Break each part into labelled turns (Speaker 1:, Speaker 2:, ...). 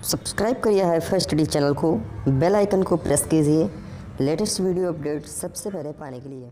Speaker 1: Subscribe करिए HiFi study channel को, bell icon को प्रेस कीजिए लेटेस्ट वीडियो अपडेट सबसे पहले पाने के लिए।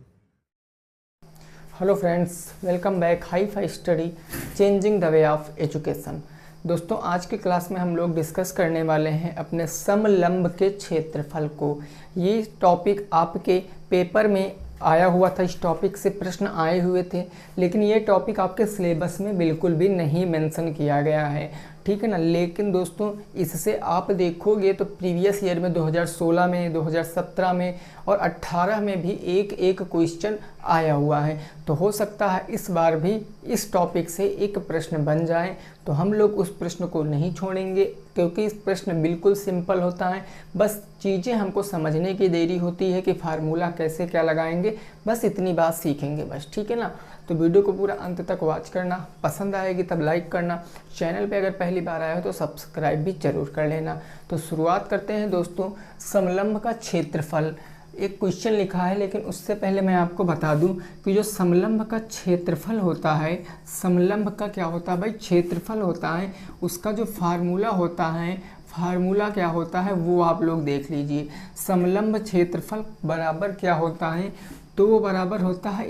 Speaker 2: Hello friends, welcome back HiFi study changing the way of education. दोस्तों, आज की क्लास में हम लोग डिस्कस करने वाले हैं अपने समलंब के क्षेत्रफल को। ये टॉपिक आपके पेपर में आया हुआ था, इस टॉपिक से प्रश्न आए हुए थे, लेकिन ये टॉपिक आपके सिलेबस में बिल्कुल भी नहीं मेंशन किया गया है, ठीक है ना। लेकिन दोस्तों, इससे आप देखोगे तो प्रीवियस ईयर में 2016 में, 2017 में और 18 में भी एक एक क्वेश्चन आया हुआ है। तो हो सकता है इस बार भी इस टॉपिक से एक प्रश्न बन जाए, तो हम लोग उस प्रश्न को नहीं छोड़ेंगे, क्योंकि इस प्रश्न बिल्कुल सिंपल होता है। बस चीज़ें हमको समझने की देरी होती है कि फार्मूला कैसे क्या लगाएंगे, बस इतनी बात सीखेंगे बस, ठीक है ना। तो वीडियो को पूरा अंत तक वॉच करना, पसंद आएगी तब लाइक करना, चैनल पे अगर पहली बार आया हो तो सब्सक्राइब भी जरूर कर लेना। तो शुरुआत करते हैं दोस्तों। समलंब का क्षेत्रफल एक क्वेश्चन लिखा है, लेकिन उससे पहले मैं आपको बता दूं कि जो समलंब का क्षेत्रफल होता है, समलंब का क्या होता है भाई, क्षेत्रफल होता है, उसका जो फार्मूला होता है, फार्मूला क्या होता है वो आप लोग देख लीजिए। समलंब क्षेत्रफल बराबर क्या होता है, तो वो बराबर होता है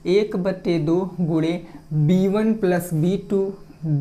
Speaker 2: 1/2 गुणे b1 plus b2,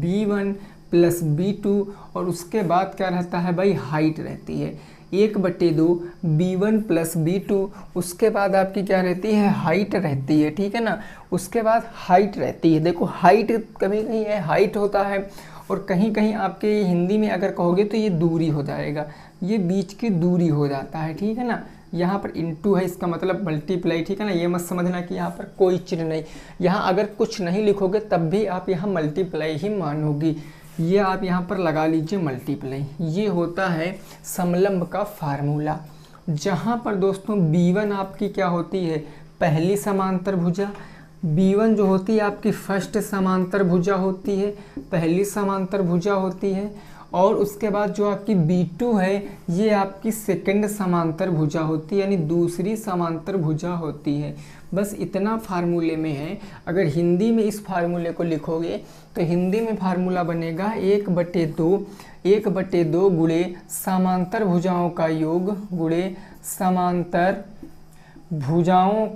Speaker 2: b1 plus b2, और उसके बाद क्या रहता है भाई, हाइट रहती है 1/2 b1 प्लस b2, उसके बाद आपकी क्या रहती है, हाइट रहती है, ठीक है ना। उसके बाद हाइट रहती है, देखो हाइट कभी कहीं है हाइट होता है, और कहीं कहीं आपके हिंदी में अगर कहोगे तो ये दूरी हो जाएगा, ये बीच की दूरी हो जाता है, ठीक है ना। यहाँ पर इंटू है, इसका मतलब मल्टीप्लाई, ठीक है ना। ये मत समझना कि यहाँ पर कोई चिन्ह नहीं, यहाँ अगर कुछ नहीं लिखोगे तब भी आप यहाँ मल्टीप्लाई ही मानोगी, ये आप यहाँ पर लगा लीजिए मल्टीप्लाई। ये होता है समलंब का फार्मूला, जहाँ पर दोस्तों b1 आपकी क्या होती है, पहली समांतर भुजा, b1 जो होती है आपकी फर्स्ट समांतर भुजा होती है, पहली समांतर भुजा होती है, और उसके बाद जो आपकी b2 है ये आपकी सेकंड समांतर भुजा होती है, यानी दूसरी समांतर भुजा होती है। बस इतना फार्मूले में है। अगर हिंदी में इस फार्मूले को लिखोगे तो हिंदी में फार्मूला बनेगा 1/2 गुणे समांतर भुजाओं का योग, गुणे समांतर भुजाओं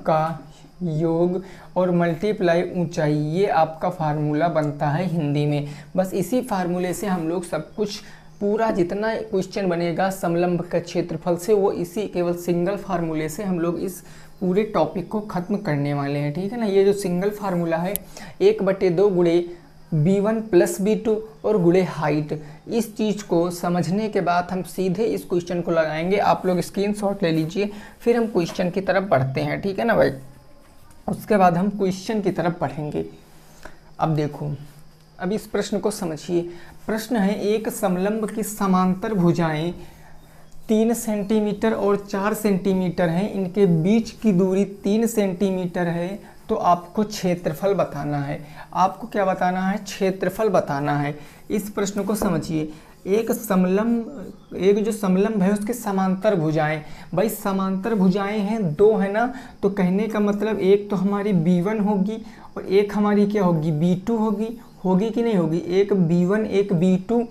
Speaker 2: का योग और मल्टीप्लाई ऊंचाई, ये आपका फार्मूला बनता है हिंदी में। बस इसी फार्मूले से हम लोग सब कुछ, पूरा जितना क्वेश्चन बनेगा समलंब का क्षेत्रफल से, वो इसी केवल सिंगल फार्मूले से हम लोग इस पूरे टॉपिक को ख़त्म करने वाले हैं, ठीक है ना। ये जो सिंगल फार्मूला है 1/2 गुणे b1 प्लस b2 और गुणे हाइट, इस चीज़ को समझने के बाद हम सीधे इस क्वेश्चन को लगाएंगे। आप लोग स्क्रीनशॉट ले लीजिए, फिर हम क्वेश्चन की तरफ बढ़ते हैं, ठीक है ना भाई। उसके बाद हम क्वेश्चन की तरफ बढ़ेंगे। अब देखो, अब इस प्रश्न को समझिए। प्रश्न है, एक समलंब की समांतर भुजाएं 3 सेंटीमीटर और 4 सेंटीमीटर हैं, इनके बीच की दूरी 3 सेंटीमीटर है, तो आपको क्षेत्रफल बताना है। आपको क्या बताना है, क्षेत्रफल बताना है। इस प्रश्न को समझिए। एक जो समलंब है उसके समांतर भुजाएं, भाई समांतर भुजाएं हैं दो, है ना। तो कहने का मतलब एक तो हमारी b1 होगी और एक हमारी क्या होगी, b2 होगी कि नहीं होगी। एक b1 एक b2,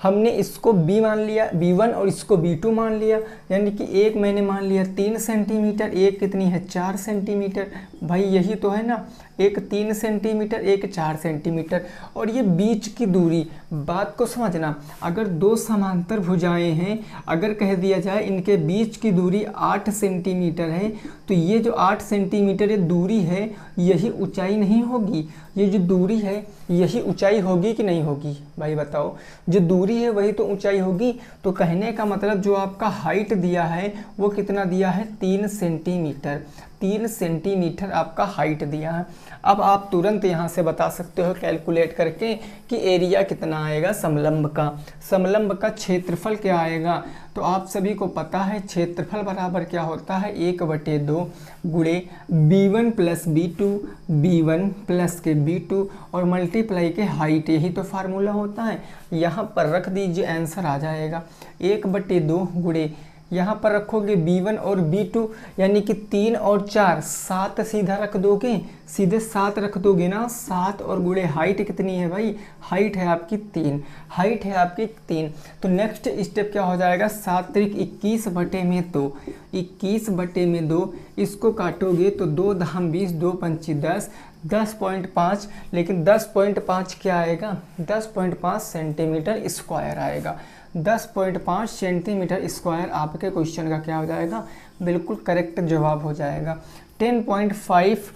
Speaker 2: हमने इसको b मान लिया, b1 और इसको b2 मान लिया, यानी कि एक मैंने मान लिया 3 सेंटीमीटर, एक कितनी है 4 सेंटीमीटर, भाई यही तो है ना। एक 3 सेंटीमीटर एक 4 सेंटीमीटर, और ये बीच की दूरी, बात को समझना। अगर दो समांतर भुजाएं हैं, अगर कह दिया जाए इनके बीच की दूरी 8 सेंटीमीटर है, तो ये जो 8 सेंटीमीटर ये दूरी है, यही ऊंचाई नहीं होगी। ये जो दूरी है यही ऊंचाई होगी कि नहीं होगी, भाई बताओ। जो दूरी है वही तो ऊंचाई होगी। तो कहने का मतलब जो आपका हाइट दिया है वो कितना दिया है, 3 सेंटीमीटर। 3 सेंटीमीटर आपका हाइट दिया है। अब आप तुरंत यहाँ से बता सकते हो कैलकुलेट करके कि एरिया कितना आएगा समलंब का, समलंब का क्षेत्रफल क्या आएगा। तो आप सभी को पता है क्षेत्रफल बराबर क्या होता है, 1/2 गुणे b1 plus b2, b1 plus के b2 और मल्टीप्लाई के हाइट, यही तो फार्मूला होता है। यहाँ पर रख दीजिए, आंसर आ जाएगा 1/2 गुणे यहाँ पर रखोगे B1 और B2 यानी कि 3 और 4 7 सीधा रख दोगे, सीधे 7 रख दोगे ना। 7 और गुणे हाइट कितनी है भाई, हाइट है आपकी 3, हाइट है आपकी 3। तो नेक्स्ट स्टेप क्या हो जाएगा, 7 त्रिक 21 बटे में 2, 21 बटे में 2, इसको काटोगे तो 2 दहम 20, 2 पंची 10, 10.5, लेकिन 10.5 क्या आएगा, 10.5 सेंटीमीटर स्क्वायर आएगा। 10.5 सेंटीमीटर स्क्वायर आपके क्वेश्चन का क्या हो जाएगा, बिल्कुल करेक्ट जवाब हो जाएगा। 10.5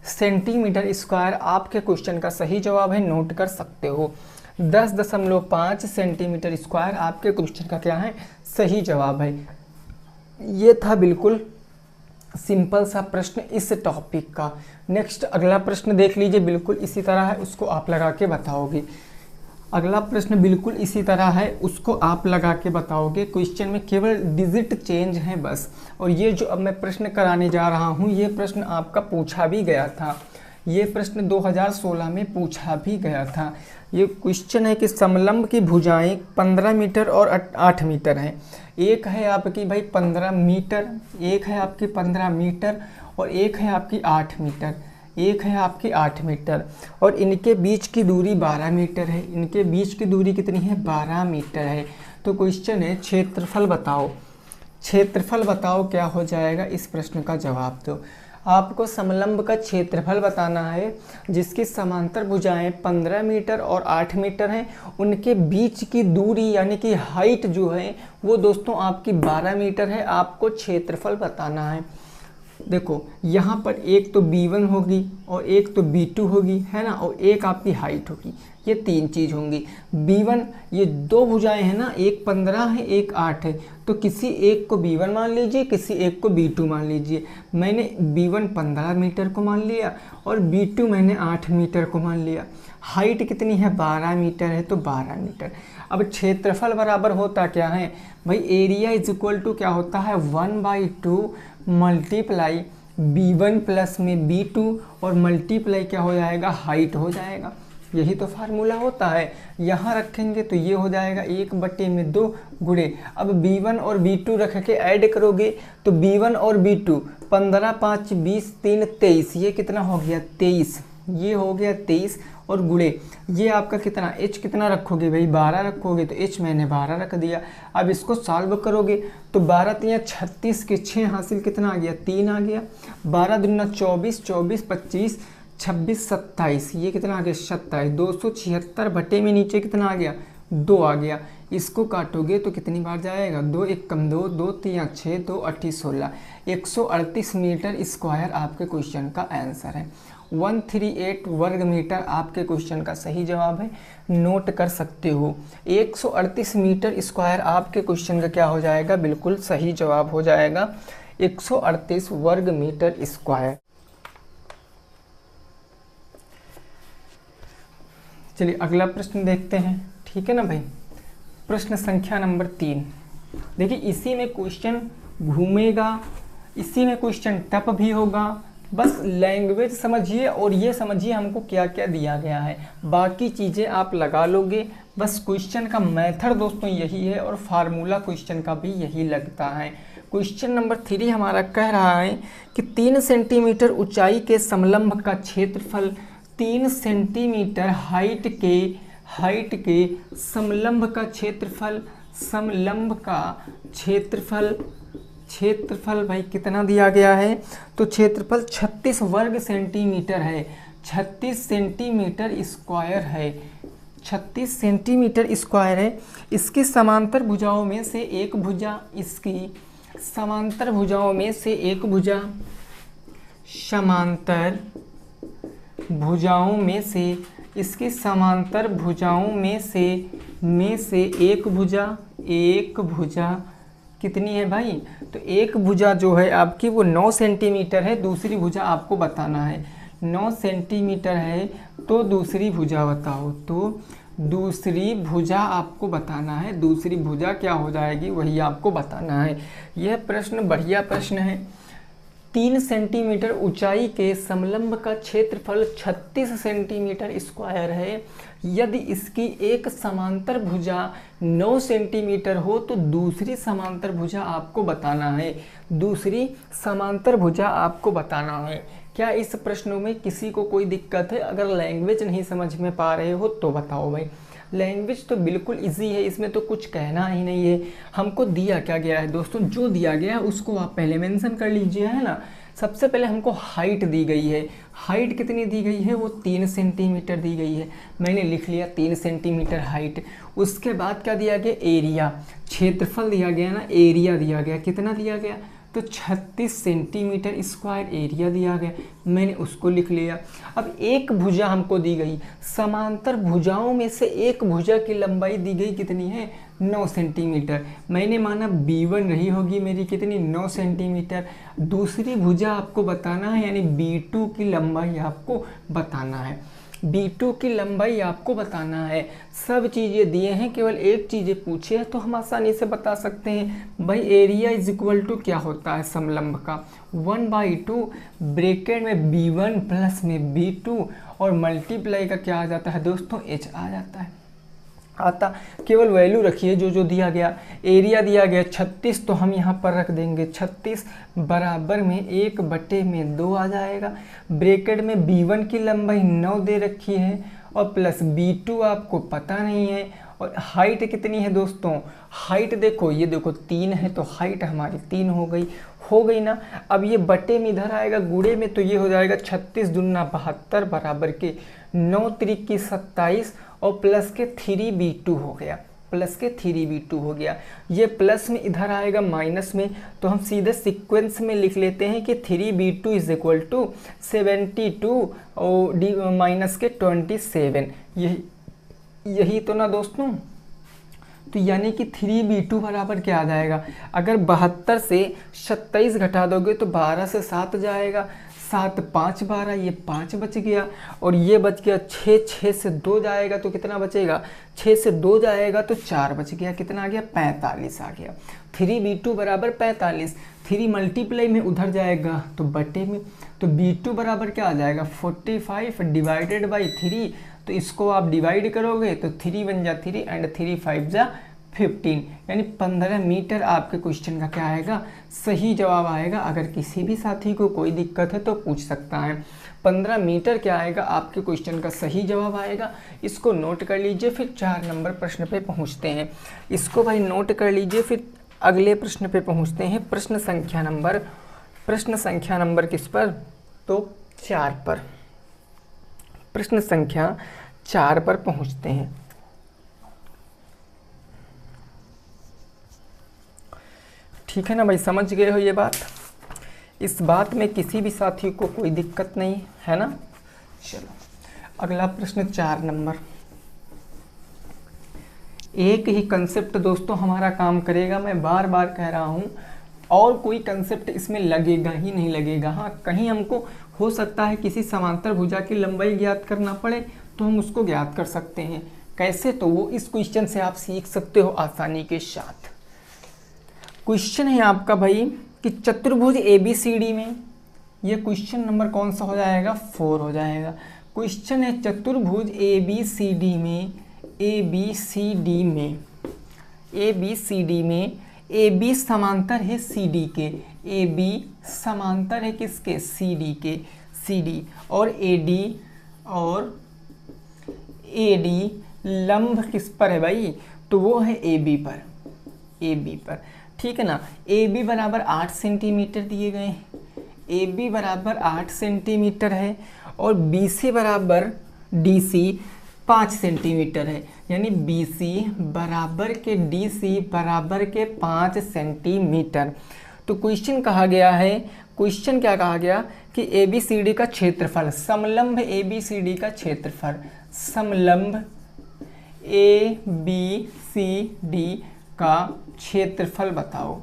Speaker 2: सेंटीमीटर स्क्वायर आपके क्वेश्चन का सही जवाब है, नोट कर सकते हो। 10.5 सेंटीमीटर स्क्वायर आपके क्वेश्चन का क्या है, सही जवाब है। ये था बिल्कुल सिंपल सा प्रश्न इस टॉपिक का। नेक्स्ट अगला प्रश्न देख लीजिए, बिल्कुल इसी तरह है, उसको आप लगा के बताओगे। अगला प्रश्न बिल्कुल इसी तरह है, उसको आप लगा के बताओगे। क्वेश्चन में केवल डिजिट चेंज है बस। और ये जो अब मैं प्रश्न कराने जा रहा हूँ, ये प्रश्न आपका पूछा भी गया था, ये प्रश्न 2016 में पूछा भी गया था। ये क्वेश्चन है कि समलंब की भुजाएं 15 मीटर और 8 मीटर हैं। एक है आपकी भाई 15 मीटर, एक है आपकी 15 मीटर और एक है आपकी 8 मीटर, एक है आपकी 8 मीटर और इनके बीच की दूरी 12 मीटर है। इनके बीच की दूरी कितनी है, 12 मीटर है। तो क्वेश्चन है क्षेत्रफल बताओ, क्षेत्रफल बताओ क्या हो जाएगा, इस प्रश्न का जवाब दो। आपको समलंब का क्षेत्रफल बताना है जिसकी समांतर भुजाएं 15 मीटर और 8 मीटर हैं। उनके बीच की दूरी यानी कि हाइट जो है वो दोस्तों आपकी 12 मीटर है। आपको क्षेत्रफल बताना है। देखो यहाँ पर एक तो B1 होगी और एक तो B2 होगी, है ना, और एक आपकी हाइट होगी। ये 3 चीज़ होंगी। B1 ये 2 भुजाएं हैं ना, एक 15 है एक 8 है, तो किसी एक को B1 मान लीजिए, किसी एक को B2 मान लीजिए। मैंने B1 15 मीटर को मान लिया और B2 मैंने 8 मीटर को मान लिया। हाइट कितनी है, 12 मीटर है, तो 12 मीटर। अब क्षेत्रफल बराबर होता क्या है भाई, एरिया इज इक्वल टू क्या होता है, 1/2 मल्टीप्लाई B1 प्लस में B2 और मल्टीप्लाई क्या हो जाएगा, हाइट हो जाएगा। यही तो फार्मूला होता है। यहाँ रखेंगे तो ये हो जाएगा 1/2 गुणे, अब B1 और B2 रख के ऐड करोगे तो B1 और B2 15 5 20 3 23, ये कितना हो गया 23, ये हो गया 23 और गुणे ये आपका कितना h कितना रखोगे भाई, 12 रखोगे, तो h मैंने 12 रख दिया। अब इसको सॉल्व करोगे तो 12 3 36 के 6 हासिल कितना आ गया, 3 आ गया। 12 दूना 24, 24 25 26 27, ये कितना आ गया 27। 276 बटे में नीचे कितना आ गया, 2 आ गया। इसको काटोगे तो कितनी बार जाएगा, 2 1 कम 2, 2 3 6, 2 8 16, 138 मीटर स्क्वायर आपके क्वेश्चन का आंसर है। 138 वर्ग मीटर आपके क्वेश्चन का सही जवाब है, नोट कर सकते हो। 138 मीटर स्क्वायर आपके क्वेश्चन का क्या हो जाएगा, बिल्कुल सही जवाब हो जाएगा 138 वर्ग मीटर स्क्वायर। चलिए अगला प्रश्न देखते हैं, ठीक है ना भाई। प्रश्न संख्या नंबर 3। देखिए इसी में क्वेश्चन घूमेगा, इसी में क्वेश्चन टफ भी होगा। बस लैंग्वेज समझिए और ये समझिए हमको क्या क्या दिया गया है, बाकी चीज़ें आप लगा लोगे। बस क्वेश्चन का मेथड दोस्तों यही है और फार्मूला क्वेश्चन का भी यही लगता है। क्वेश्चन नंबर 3 हमारा कह रहा है कि 3 सेंटीमीटर ऊंचाई के समलंब का क्षेत्रफल 3 सेंटीमीटर हाइट के समलंब का क्षेत्रफल, समलंब का क्षेत्रफल भाई कितना दिया गया है, तो क्षेत्रफल 36 वर्ग सेंटीमीटर है, 36 सेंटीमीटर स्क्वायर है, 36 सेंटीमीटर स्क्वायर है। इसकी समांतर भुजाओं में से एक भुजा, इसकी समांतर भुजाओं में से एक भुजा, समांतर भुजाओं में से, इसकी समांतर भुजाओं में से एक भुजा कितनी है भाई, तो एक भुजा जो है आपकी वो 9 सेंटीमीटर है। दूसरी भुजा आपको बताना है, 9 सेंटीमीटर है तो दूसरी भुजा बताओ, तो दूसरी भुजा आपको बताना है। दूसरी भुजा क्या हो जाएगी वही आपको बताना है। यह प्रश्न बढ़िया प्रश्न है। 3 सेंटीमीटर ऊंचाई के समलंब का क्षेत्रफल 36 सेंटीमीटर स्क्वायर है। यदि इसकी एक समांतर भुजा 9 सेंटीमीटर हो तो दूसरी समांतर भुजा आपको बताना है। दूसरी समांतर भुजा आपको बताना है। क्या इस प्रश्नों में किसी को कोई दिक्कत है? अगर लैंग्वेज नहीं समझ में पा रहे हो तो बताओ भाई। लैंग्वेज तो बिल्कुल इजी है, इसमें तो कुछ कहना ही नहीं है। हमको दिया क्या गया है दोस्तों? जो दिया गया है उसको आप पहले मेंशन कर लीजिए, है ना। सबसे पहले हमको हाइट दी गई है। हाइट कितनी दी गई है? वो 3 सेंटीमीटर दी गई है। मैंने लिख लिया 3 सेंटीमीटर हाइट। उसके बाद क्या दिया गया? एरिया, क्षेत्रफल दिया गया ना, एरिया दिया गया। कितना दिया गया? तो 36 सेंटीमीटर स्क्वायर एरिया दिया गया, मैंने उसको लिख लिया। अब एक भुजा हमको दी गई, समांतर भुजाओं में से एक भुजा की लंबाई दी गई कितनी है? 9 सेंटीमीटर। मैंने माना B1 रही होगी मेरी कितनी? 9 सेंटीमीटर। दूसरी भुजा आपको बताना है, यानी B2 की लंबाई आपको बताना है। B2 की लंबाई आपको बताना है। सब चीज़ें दिए हैं, केवल एक चीज़ें पूछे हैं तो हम आसानी से बता सकते हैं। भाई एरिया इज इक्वल टू क्या होता है समलंब का? 1/2 ब्रैकेट में B1 प्लस में B2 और मल्टीप्लाई का क्या आ जाता है दोस्तों? H आ जाता है। आता केवल वैल्यू रखिए जो दिया गया। एरिया दिया गया 36, तो हम यहाँ पर रख देंगे 36 बराबर में 1/2 आ जाएगा। ब्रैकेट में B1 की लंबाई 9 दे रखी है और प्लस B2 आपको पता नहीं है। और हाइट कितनी है दोस्तों? हाइट देखो, ये देखो 3 है तो हाइट हमारी 3 हो गई ना। अब ये बटे में इधर आएगा गुणे में, तो ये हो जाएगा 36 दूना 72 बराबर के 9 त्रिक 27 और प्लस के 3B2 हो गया। प्लस के 3B2 हो गया। ये प्लस में इधर आएगा माइनस में, तो हम सीधे सीक्वेंस में लिख लेते हैं कि 3B2 इज इक्वल टू 72 और माइनस के 27। यही तो ना दोस्तों। तो यानी कि 3B2 बराबर क्या आ जाएगा? अगर 72 से 27 घटा दोगे तो 12 से 7 जाएगा। 7 5 12, ये 5 बच गया और ये बच गया 6 से 2 जाएगा तो कितना बचेगा? 6 से 2 जाएगा तो 4 बच गया। कितना आ गया? 45 आ गया। 3B2 बराबर 45। 3 मल्टीप्लाई में उधर जाएगा तो बटे में, तो B2 बराबर क्या आ जाएगा? 45 डिवाइडेड बाई 3। तो इसको आप डिवाइड करोगे तो 3 1 जा 3 एंड 3 5 जा 15, यानी 15 मीटर आपके क्वेश्चन का क्या आएगा? सही जवाब आएगा। अगर किसी भी साथी को कोई दिक्कत है तो पूछ सकता है। 15 मीटर क्या आएगा आपके क्वेश्चन का सही जवाब आएगा। इसको नोट कर लीजिए, फिर 4 नंबर प्रश्न पे पहुंचते हैं। इसको भाई नोट कर लीजिए, फिर अगले प्रश्न पे पहुंचते हैं। प्रश्न संख्या नंबर किस पर? तो 4 पर। प्रश्न संख्या 4 पर पहुंचते हैं। ठीक है ना भाई, समझ गए हो ये बात? इस बात में किसी भी साथी को कोई दिक्कत नहीं है ना। चलो अगला प्रश्न 4 नंबर। एक ही कंसेप्ट दोस्तों हमारा काम करेगा, मैं बार बार कह रहा हूँ, और कोई कंसेप्ट इसमें लगेगा ही नहीं लगेगा। हाँ, कहीं हमको हो सकता है किसी समांतर भुजा की लंबाई ज्ञात करना पड़े तो हम उसको ज्ञात कर सकते हैं। कैसे? तो वो इस क्वेश्चन से आप सीख सकते हो आसानी के साथ। क्वेश्चन है आपका भाई कि चतुर्भुज ABCD में, ये क्वेश्चन नंबर कौन सा हो जाएगा? 4 हो जाएगा। क्वेश्चन है चतुर्भुज ABCD में AB समांतर है CD के। AB समांतर है किसके? CD के। CD और AD लंब किस पर है भाई? तो वो है AB पर। ठीक है ना। AB बराबर 8 सेंटीमीटर दिए गए हैं। AB बराबर 8 सेंटीमीटर है और BC बराबर DC 5 सेंटीमीटर है, यानी BC बराबर के DC बराबर के 5 सेंटीमीटर। तो क्वेश्चन कहा गया है, क्वेश्चन क्या कहा गया कि ABCD का क्षेत्रफल, समलंब ABCD का क्षेत्रफल, समलंब ABCD का क्षेत्रफल बताओ।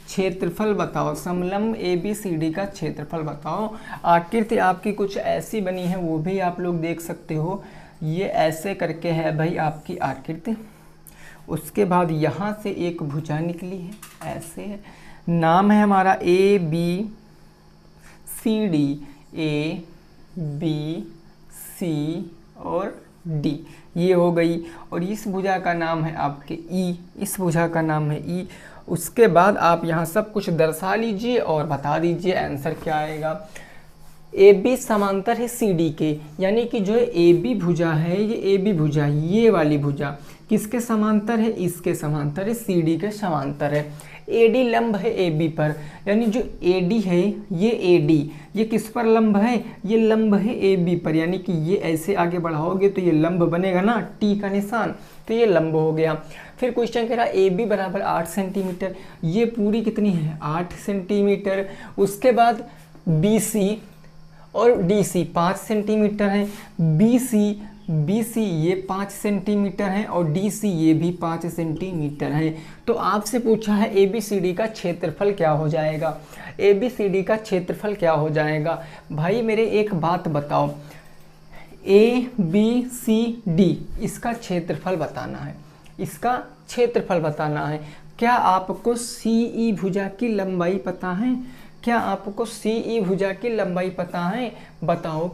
Speaker 2: क्षेत्रफल बताओ, समलंब ABCD का क्षेत्रफल बताओ। आकृति आपकी कुछ ऐसी बनी है, वो भी आप लोग देख सकते हो। ये ऐसे करके है भाई आपकी आकृति। उसके बाद यहाँ से एक भुजा निकली है, ऐसे है। नाम है हमारा ABC। C D, A B C और डी, ये हो गई। और इस भुजा का नाम है आपके ई, इस भुजा का नाम है ई। उसके बाद आप यहाँ सब कुछ दर्शा लीजिए और बता दीजिए आंसर क्या आएगा। ए बी समांतर है सी डी के, यानी कि जो ए बी भुजा है, ये ए बी भुजा, ये वाली भुजा किसके समांतर है, इसके समांतर है, सी डी के समांतर है। ए डी लंब है ए बी पर, यानी जो ए डी है ये ए डी, ये किस पर लंब है, ये लंब है ए बी पर, यानी कि ये ऐसे आगे बढ़ाओगे तो ये लंब बनेगा ना, टी का निशान, तो ये लंब हो गया। फिर क्वेश्चन कह रहा ए बी बराबर 8 सेंटीमीटर, ये पूरी कितनी है 8 सेंटीमीटर। उसके बाद बी सी और डी सी 5 सेंटीमीटर है, बी सी ये 5 सेंटीमीटर है और डी सी ये भी 5 सेंटीमीटर है। तो आपसे पूछा है ए बी सी डी का क्षेत्रफल क्या हो जाएगा, ए बी सी डी का क्षेत्रफल क्या हो जाएगा। भाई मेरे एक बात बताओ, ए बी सी डी इसका क्षेत्रफल बताना है, इसका क्षेत्रफल बताना है। क्या आपको सी ई भुजा की लंबाई पता है, क्या आपको सी ई भुजा की लंबाई पता है, बताओ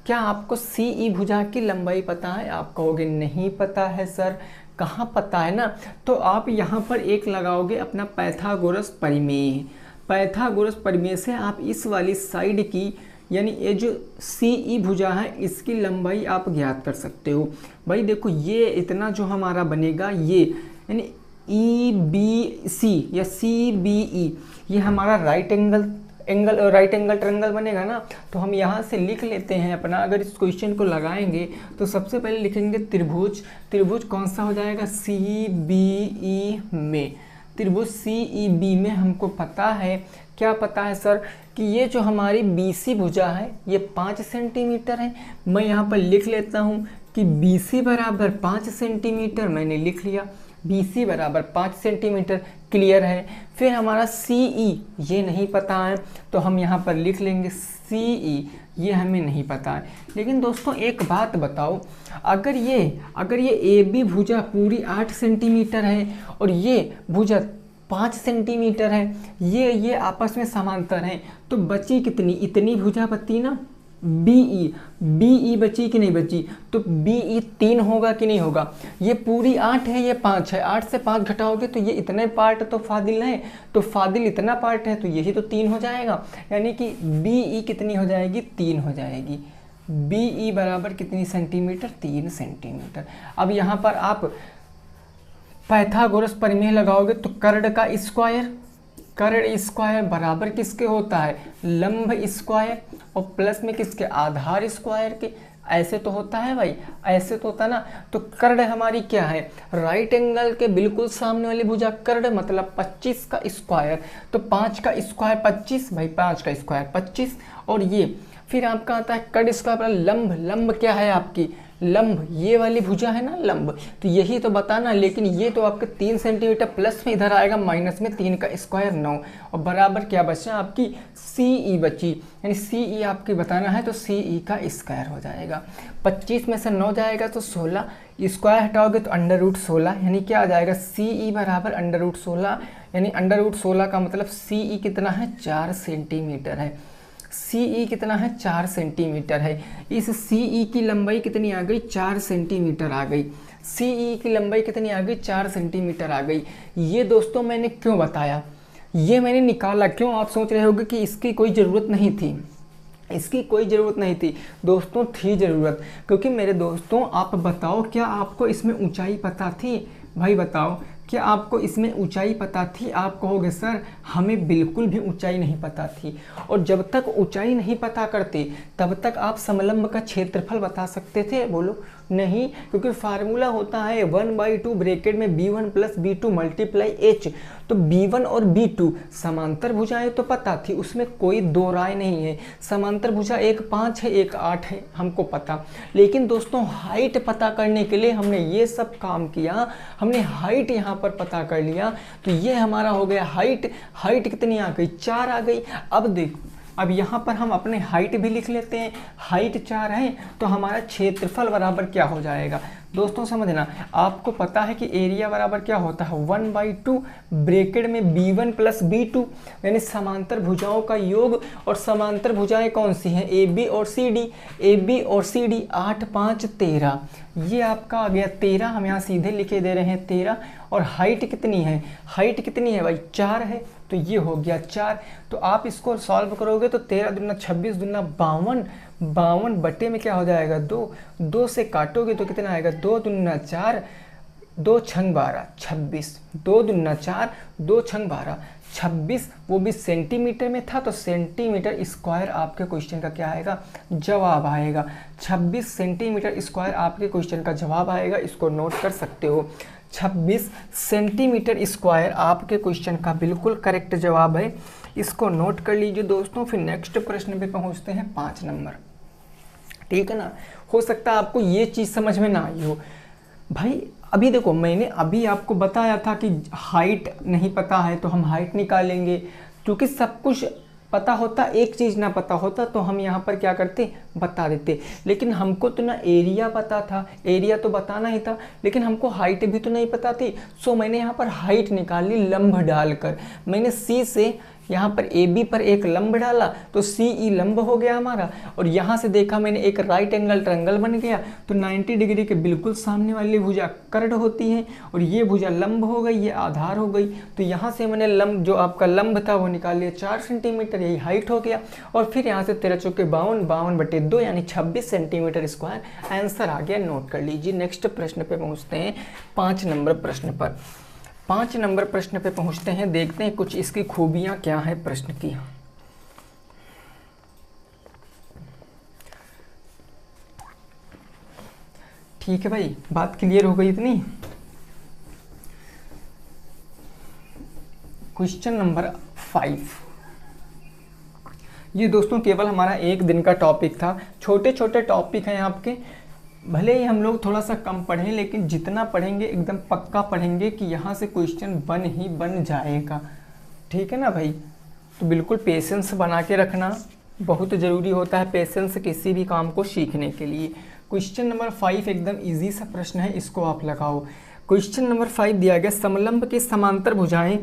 Speaker 2: क्या आपको सी ई भुजा की लंबाई पता है। आप कहोगे नहीं पता है सर, कहाँ पता है ना, तो आप यहाँ पर एक लगाओगे अपना पाइथागोरस प्रमेय। पाइथागोरस प्रमेय से आप इस वाली साइड की, यानी ये जो सी ई भुजा है इसकी लंबाई आप ज्ञात कर सकते हो। भाई देखो ये इतना जो हमारा बनेगा, ये यानी ई बी सी या सी बी ई, ये हमारा राइट एंगल ट्रायंगल बनेगा ना। तो हम यहाँ से लिख लेते हैं अपना, अगर इस क्वेश्चन को लगाएंगे तो सबसे पहले लिखेंगे त्रिभुज। त्रिभुज कौन सा हो जाएगा, सी बी ई में, त्रिभुज सी ई बी में हमको पता है, क्या पता है सर, कि ये जो हमारी बी सी भुजा है ये 5 सेंटीमीटर है। मैं यहाँ पर लिख लेता हूँ कि बी सी बराबर 5 सेंटीमीटर, मैंने लिख लिया, बी सी बराबर 5 सेंटीमीटर, क्लियर है। फिर हमारा सी ई ये नहीं पता है, तो हम यहाँ पर लिख लेंगे सी ई, ये हमें नहीं पता है। लेकिन दोस्तों एक बात बताओ, अगर ये ए बी भुजा पूरी 8 सेंटीमीटर है और ये भुजा 5 सेंटीमीटर है, ये आपस में समांतर हैं, तो बची कितनी, इतनी भुजा बची ना, बी ई बची कि नहीं बची, तो बी ई 3 होगा कि नहीं होगा। ये पूरी 8 है, ये 5 है, 8 से 5 घटाओगे तो ये इतने पार्ट तो फादिल है, तो फादिल इतना पार्ट है तो यही तो 3 हो जाएगा, यानी कि बी ई कितनी हो जाएगी, 3 हो जाएगी। बी ई बराबर कितनी सेंटीमीटर, 3 सेंटीमीटर। अब यहाँ पर आप पाइथागोरस प्रमेय लगाओगे तो कर्ण का स्क्वायर बराबर किसके होता है, लंब स्क्वायर, और प्लस में किसके, आधार स्क्वायर के। ऐसे तो होता है भाई, ऐसे तो होता है ना। तो कर्ण हमारी क्या है, राइट एंगल के बिल्कुल सामने वाली भुजा कर्ण, मतलब 25 का स्क्वायर, तो 5 का स्क्वायर 25, भाई 5 का स्क्वायर 25। और ये फिर आपका आता है कर्ण स्क्वायर लंब, लंब क्या है आपकी, लंब ये वाली भुजा है ना लंब, तो यही तो बताना। लेकिन ये तो आपके 3 सेंटीमीटर प्लस में इधर आएगा, माइनस में 3 का स्क्वायर 9, और बराबर क्या बचा आपकी सी ई बची, यानी सी ई आपकी बताना है तो सी ई का स्क्वायर हो जाएगा। 25 में से 9 जाएगा तो 16, स्क्वायर हटाओगे तो √16, यानी क्या आ जाएगा सी ई बराबर √16, यानी √16 का मतलब सी ई कितना है, 4 सेंटीमीटर है। सी ई कितना है, 4 सेंटीमीटर है। इस सी ई की लंबाई कितनी आ गई, 4 सेंटीमीटर आ गई। सी ई की लंबाई कितनी आ गई, 4 सेंटीमीटर आ गई। ये दोस्तों मैंने क्यों बताया, ये मैंने निकाला क्यों, आप सोच रहे होंगे कि इसकी कोई ज़रूरत नहीं थी। इसकी कोई ज़रूरत नहीं थी दोस्तों, थी ज़रूरत, क्योंकि मेरे दोस्तों आप बताओ क्या आपको इसमें ऊंचाई पता थी, भाई बताओ क्या आपको इसमें ऊंचाई पता थी। आप कहोगे सर हमें बिल्कुल भी ऊंचाई नहीं पता थी, और जब तक ऊंचाई नहीं पता करते तब तक आप समलंब का क्षेत्रफल बता सकते थे, बोलो नहीं, क्योंकि फार्मूला होता है 1/2 ब्रैकेट में b1 + b2 × h। तो b1 और b2 समांतर भुजाएं तो पता थी, उसमें कोई दो राय नहीं है। समांतर भुजा एक 5 है एक 8 है, हमको पता। लेकिन दोस्तों हाइट पता करने के लिए हमने ये सब काम किया, हमने हाइट यहाँ पर पता कर लिया। तो ये हमारा हो गया हाइट। हाइट कितनी आ गई, 4 आ गई। अब देखो अब यहाँ पर हम अपने हाइट भी लिख लेते हैं। हाइट 4 है तो हमारा क्षेत्रफल बराबर क्या हो जाएगा दोस्तों, समझना। आपको पता है कि एरिया बराबर क्या होता है 1/2 ब्रैकेट में b1 प्लस b2, यानी समांतर भुजाओं का योग। और समांतर भुजाएं कौन सी हैं, AB और CD। AB और CD 8 5 13, ये आपका आ गया 13। हम यहाँ सीधे लिखे दे रहे हैं 13। और हाइट कितनी है, हाइट कितनी है भाई 4 है, तो ये हो गया 4। तो आप इसको सॉल्व करोगे तो 13 दूना 26 दूना 52, 52 बटे में क्या हो जाएगा 2, 2 से काटोगे तो कितना आएगा 2 दूना 4, 2 छंग 12 26, 2 दूना 4, 2 छंग 12 26, वो भी सेंटीमीटर में था तो सेंटीमीटर स्क्वायर आपके क्वेश्चन का क्या आएगा, जवाब आएगा। 26 सेंटीमीटर स्क्वायर आपके क्वेश्चन का जवाब आएगा, इसको नोट कर सकते हो। 26 सेंटीमीटर स्क्वायर आपके क्वेश्चन का बिल्कुल करेक्ट जवाब है, इसको नोट कर लीजिए दोस्तों। फिर नेक्स्ट प्रश्न पे पहुंचते हैं 5 नंबर, ठीक है ना। हो सकता है आपको ये चीज़ समझ में ना आई हो भाई। अभी देखो, मैंने अभी आपको बताया था कि हाइट नहीं पता है तो हम हाइट निकालेंगे, क्योंकि सब कुछ पता होता, एक चीज़ ना पता होता तो हम यहाँ पर क्या करते, बता देते। लेकिन हमको तो ना एरिया पता था, एरिया तो बताना ही था, लेकिन हमको हाइट भी तो नहीं पता थी। सो मैंने यहाँ पर हाइट निकाली लंब डालकर। मैंने सी से यहाँ पर AB पर एक लंब डाला तो CE लंब हो गया हमारा। और यहाँ से देखा मैंने एक राइट एंगल ट्रायंगल बन गया, तो 90 डिग्री के बिल्कुल सामने वाली भुजा कर्ड होती है और ये भुजा लंब हो गई, ये आधार हो गई। तो यहाँ से मैंने लंब, जो आपका लंब था वो निकाल लिया 4 सेंटीमीटर, यही हाइट हो गया। और फिर यहाँ से 13 चौके 52, 52 बटे 2 यानी 26 सेंटीमीटर स्क्वायर आंसर आ गया, नोट कर लीजिए। नेक्स्ट प्रश्न पे पहुँचते हैं 5 नंबर प्रश्न पर। 5 नंबर प्रश्न पे पहुंचते हैं, देखते हैं कुछ इसकी खूबियां क्या है प्रश्न की। ठीक है भाई, बात क्लियर हो गई इतनी। क्वेश्चन नंबर 5, ये दोस्तों केवल हमारा एक दिन का टॉपिक था। छोटे छोटे टॉपिक हैं आपके, भले ही हम लोग थोड़ा सा कम पढ़ें, लेकिन जितना पढ़ेंगे एकदम पक्का पढ़ेंगे कि यहाँ से क्वेश्चन बन जाएगा, ठीक है ना भाई। तो बिल्कुल पेशेंस बना के रखना बहुत ज़रूरी होता है, पेशेंस किसी भी काम को सीखने के लिए। क्वेश्चन नंबर 5 एकदम इजी सा प्रश्न है, इसको आप लगाओ। क्वेश्चन नंबर 5 दिया गया, समलंब की समांतर भुजाएं,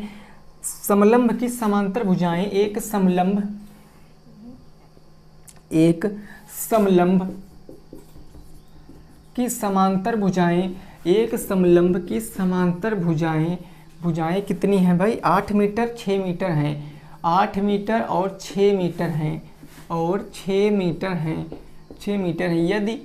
Speaker 2: समलंब की समांतर भुजाएं एक समलंब की समांतर भुजाएं, एक समलंब की समांतर भुजाएं कितनी हैं भाई, 8 मीटर 6 मीटर हैं, 8 मीटर और 6 मीटर हैं, और 6 मीटर हैं, 6 मीटर हैं। यदि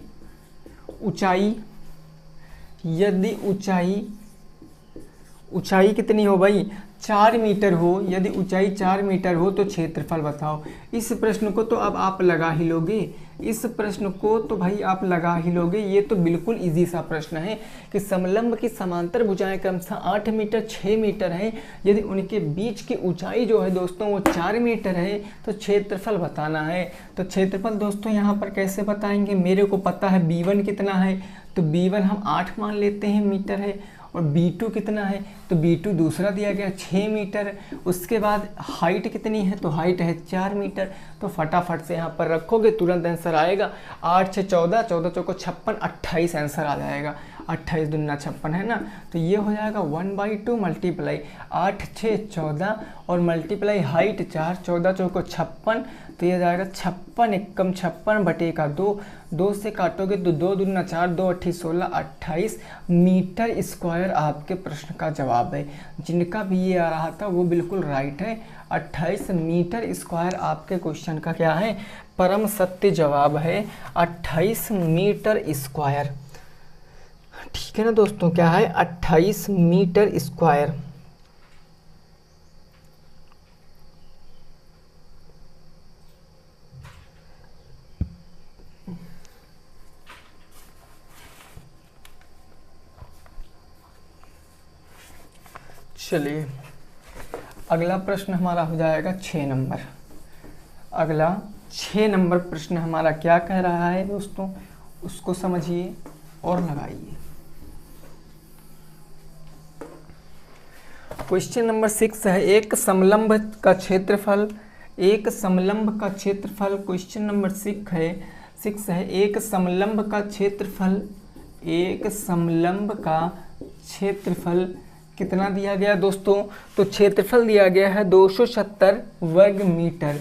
Speaker 2: ऊंचाई कितनी हो भाई, 4 मीटर हो, यदि ऊंचाई 4 मीटर हो तो क्षेत्रफल बताओ। इस प्रश्न को तो अब आप लगा ही लोगे, इस प्रश्न को तो भाई आप लगा ही लोगे। ये तो बिल्कुल इजी सा प्रश्न है कि समलंब की समांतर भुजाएं क्रमशः 8 मीटर 6 मीटर हैं, यदि उनके बीच की ऊंचाई जो है दोस्तों वो 4 मीटर है तो क्षेत्रफल बताना है। तो क्षेत्रफल दोस्तों यहाँ पर कैसे बताएंगे, मेरे को पता है B1 कितना है, तो B1 हम 8 मान लेते हैं मीटर है, और B2 कितना है, तो B2 दूसरा दिया गया 6 मीटर। उसके बाद हाइट कितनी है, तो हाइट है 4 मीटर। तो फटाफट से यहाँ पर रखोगे तुरंत आंसर आएगा, 8 6 14, 14 चौको 56, 28 आंसर आ जाएगा। 28 दूना 56 है ना, तो ये हो जाएगा 1/2 मल्टीप्लाई 8 6 14 और मल्टीप्लाई हाइट 4, 14 चौको 56, तो ये जाएगा 56 एकम 56 बटे का 2, 2 से काटोगे तो 2 दूना 4, 2 8 16, 28 मीटर स्क्वायर आपके प्रश्न का जवाब है। जिनका भी ये आ रहा था वो बिल्कुल राइट है, 28 मीटर स्क्वायर आपके क्वेश्चन का क्या है, परम सत्य जवाब है 28 मीटर स्क्वायर। ठीक है ना दोस्तों, क्या है 28 मीटर स्क्वायर। चलिए अगला प्रश्न हमारा हो जाएगा 6 नंबर। अगला 6 नंबर प्रश्न हमारा क्या कह रहा है दोस्तों, उसको समझिए और लगाइए। क्वेश्चन नंबर 6 है, एक समलंब का क्षेत्रफल एक समलंब का क्षेत्रफल, क्वेश्चन नंबर 6 है, एक समलंब का क्षेत्रफल, एक समलंब का क्षेत्रफल कितना दिया गया दोस्तों? तो क्षेत्रफल दिया गया है 270 वर्ग मीटर,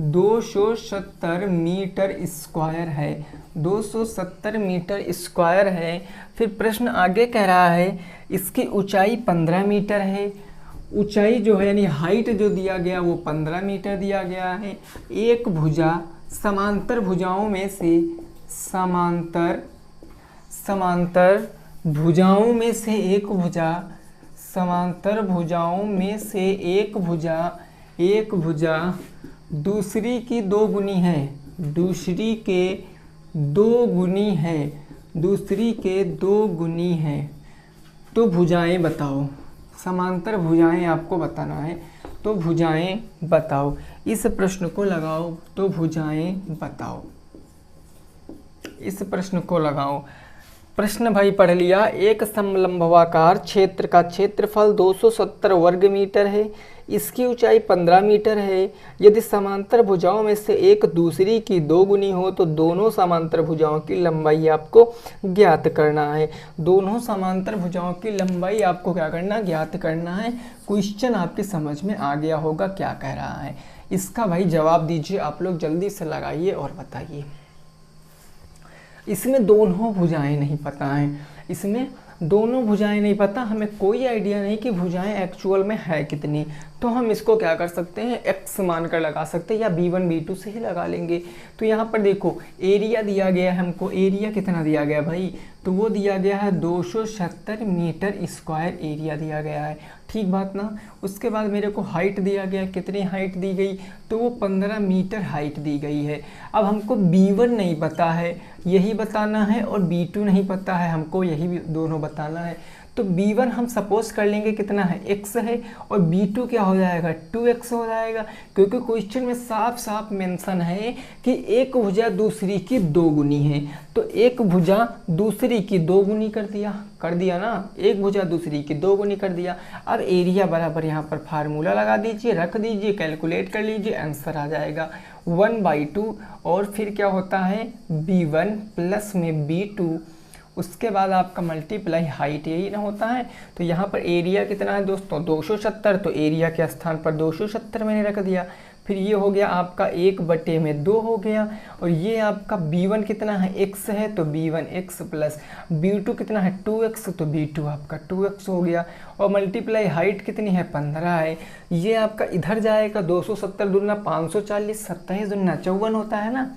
Speaker 2: 270 मीटर स्क्वायर है, 270 मीटर स्क्वायर है। फिर प्रश्न आगे कह रहा है इसकी ऊंचाई 15 मीटर है, ऊंचाई जो है यानी हाइट जो दिया गया वो 15 मीटर दिया गया है। एक भुजा समांतर भुजाओं में से, समांतर भुजाओं में से एक भुजा, समांतर भुजाओं में से एक भुजा दूसरी की दो गुनी है, दूसरी के दो गुनी है, दूसरी के दो गुनी है। तो भुजाएं बताओ, समांतर भुजाएं आपको बताना है, तो भुजाएं बताओ, इस प्रश्न को लगाओ, तो भुजाएं बताओ, इस प्रश्न को लगाओ। प्रश्न भाई पढ़ लिया। एक समलंबवाकार क्षेत्र का क्षेत्रफल 270 वर्ग मीटर है, इसकी ऊंचाई 15 मीटर है। यदि समांतर भुजाओं में से एक दूसरी की दो गुनी हो तो दोनों समांतर भुजाओं की लंबाई आपको ज्ञात करना है। दोनों समांतर भुजाओं की लंबाई आपको क्या करना, ज्ञात करना है। क्वेश्चन आपकी समझ में आ गया होगा क्या कह रहा है। इसका भाई जवाब दीजिए आप लोग, जल्दी से लगाइए और बताइए। इसमें दोनों भुजाएं नहीं पता हैं, इसमें दोनों भुजाएं नहीं पता, हमें कोई आइडिया नहीं कि भुजाएं एक्चुअल में है कितनी। तो हम इसको क्या कर सकते हैं, x मानकर लगा सकते हैं, या b1 b2 से ही लगा लेंगे। तो यहाँ पर देखो एरिया दिया गया है हमको, एरिया कितना दिया गया भाई, तो वो दिया गया है 270 मीटर स्क्वायर एरिया दिया गया है, ठीक बात ना। उसके बाद मेरे को हाइट दिया गया, कितनी हाइट दी गई, तो वो 15 मीटर हाइट दी गई है। अब हमको b1 नहीं पता है, यही बताना है, और b2 नहीं पता है हमको, यही भी दोनों बताना है। तो b1 हम सपोज कर लेंगे कितना है, x है, और b2 क्या हो जाएगा, 2x हो जाएगा, क्योंकि क्वेश्चन में साफ साफ मेंशन है कि एक भुजा दूसरी की दो गुनी है। तो एक भुजा दूसरी की दो गुनी कर दिया ना, एक भुजा दूसरी की दो गुनी कर दिया। अब एरिया बराबर यहाँ पर फार्मूला लगा दीजिए, रख दीजिए, कैलकुलेट कर लीजिए, आंसर आ जाएगा 1/2। और फिर क्या होता है, b1 प्लस में b2, उसके बाद आपका मल्टीप्लाई हाइट, यही ना होता है। तो यहाँ पर एरिया कितना है दोस्तों, 270, तो एरिया के स्थान पर 270 मैंने रख दिया। फिर ये हो गया आपका 1/2 हो गया, और ये आपका b1 कितना है, x है, तो b1 x प्लस b2 कितना है, 2x, तो b2 आपका 2x हो गया। और मल्टीप्लाई हाइट कितनी है, 15 है। ये आपका इधर जाएगा, 270 दूना 540, 27 दूना 54 होता है ना।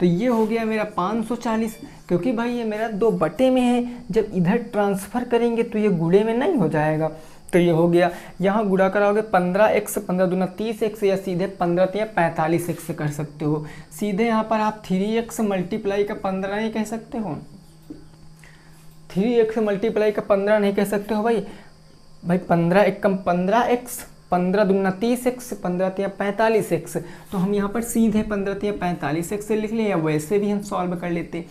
Speaker 2: तो ये हो गया मेरा 540, क्योंकि भाई ये मेरा 2/2 में है, जब इधर ट्रांसफ़र करेंगे तो ये गुणे में नहीं हो जाएगा। तो ये हो गया, यहाँ गुणा कराओगे 15x, 15 दूना 30x, या सीधे 15 या 45x कर सकते हो। सीधे यहाँ पर आप 3x मल्टीप्लाई का 15 नहीं कह सकते हो, 3x मल्टीप्लाई का 15 नहीं कह सकते हो भाई। 15 एकम 15x, 15 दूना 30x, 15 या 45x। तो हम यहाँ पर सीधे 15 या 45x से लिख लें, या वैसे भी हम सॉल्व कर लेते।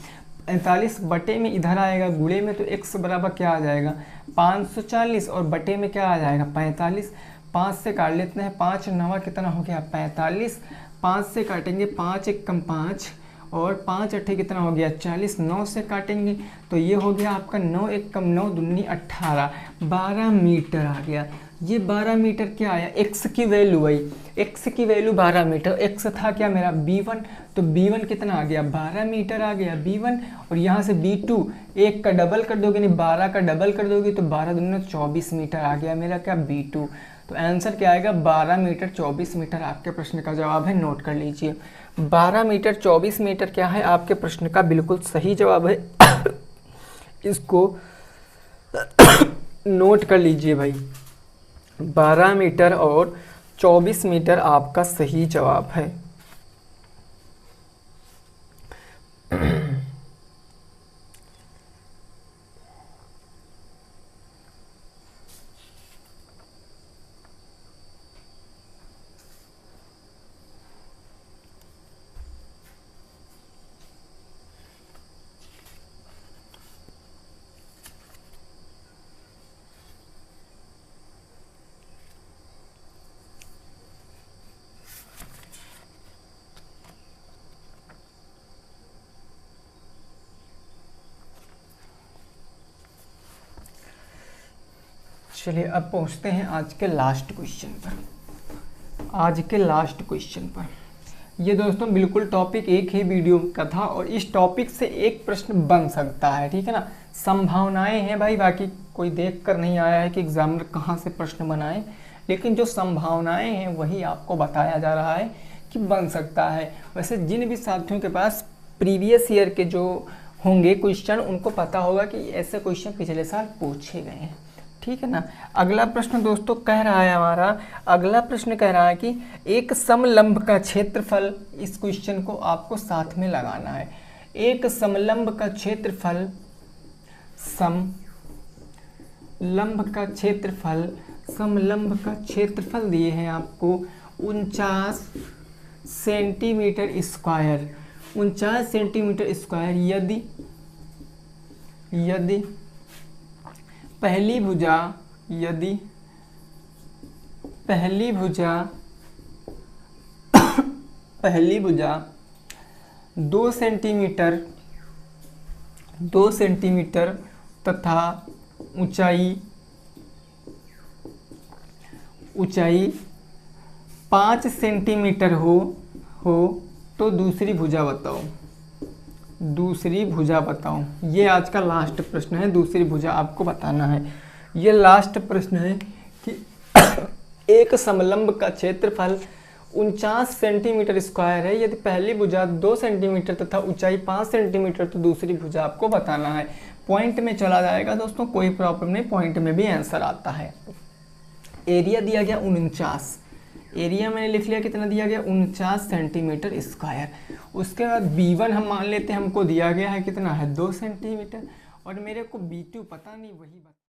Speaker 2: 45 बटे में इधर आएगा गुणे में, तो x बराबर क्या आ जाएगा, 540, और बटे में क्या आ जाएगा, 45। 5 से काट लेते हैं, 5 9 कितना हो गया, 45। 5 से काटेंगे, 5 एकम 5, और 5 8 कितना हो गया, 40। 9 से काटेंगे तो ये हो गया आपका 9 एकम 9 दूनी 18, 12 मीटर आ गया। ये 12 मीटर क्या आया, x की वैल्यू आई, x की वैल्यू 12 मीटर, x था क्या मेरा b1, तो b1 कितना आ गया, 12 मीटर आ गया b1। और यहाँ से b2, एक का डबल कर दोगे, नहीं 12 का डबल कर दोगे, तो 12 दूनी 24 मीटर आ गया मेरा क्या, b2। तो आंसर क्या आएगा, 12 मीटर 24 मीटर आपके प्रश्न का जवाब है, नोट कर लीजिए। 12 मीटर 24 मीटर क्या है आपके प्रश्न का बिल्कुल सही जवाब है। इसको नोट कर लीजिए भाई, 12 मीटर और 24 मीटर आपका सही जवाब है। चलिए अब पहुंचते हैं आज के लास्ट क्वेश्चन पर। आज के लास्ट क्वेश्चन पर ये दोस्तों बिल्कुल टॉपिक एक ही वीडियो का था और इस टॉपिक से एक प्रश्न बन सकता है, ठीक है ना। संभावनाएं हैं भाई, बाकी कोई देख कर नहीं आया है कि एग्जामिनर कहाँ से प्रश्न बनाए, लेकिन जो संभावनाएं हैं वही आपको बताया जा रहा है कि बन सकता है। वैसे जिन भी साथियों के पास प्रीवियस ईयर के जो होंगे क्वेश्चन उनको पता होगा कि ऐसे क्वेश्चन पिछले साल पूछे गए हैं, ठीक है ना। अगला प्रश्न दोस्तों कह रहा है हमारा, अगला प्रश्न कह रहा है कि एक समलंब का क्षेत्रफल, इस क्वेश्चन को आपको साथ में लगाना है। एक समलंब का क्षेत्रफल, समलंब का क्षेत्रफल दिए हैं आपको 49 सेंटीमीटर स्क्वायर, 49 सेंटीमीटर स्क्वायर। यदि पहली भुजा 2 सेंटीमीटर तथा ऊंचाई 5 सेंटीमीटर हो तो दूसरी भुजा बताओ। ये आज का लास्ट प्रश्न है, दूसरी भुजा आपको बताना है। ये लास्ट प्रश्न है कि एक समलंब का क्षेत्रफल 49 सेंटीमीटर स्क्वायर है, यदि पहली भुजा 2 सेंटीमीटर तथा ऊंचाई 5 सेंटीमीटर तो दूसरी भुजा आपको बताना है। पॉइंट में चला जाएगा दोस्तों, कोई प्रॉब्लम नहीं, पॉइंट में भी आंसर आता है। एरिया दिया गया 49, एरिया मैंने लिख लिया, कितना दिया गया 49 सेंटीमीटर स्क्वायर। उसके बाद B1 हम मान लेते हैं हमको दिया गया है कितना है 2 सेंटीमीटर, और मेरे को B2 पता नहीं, वही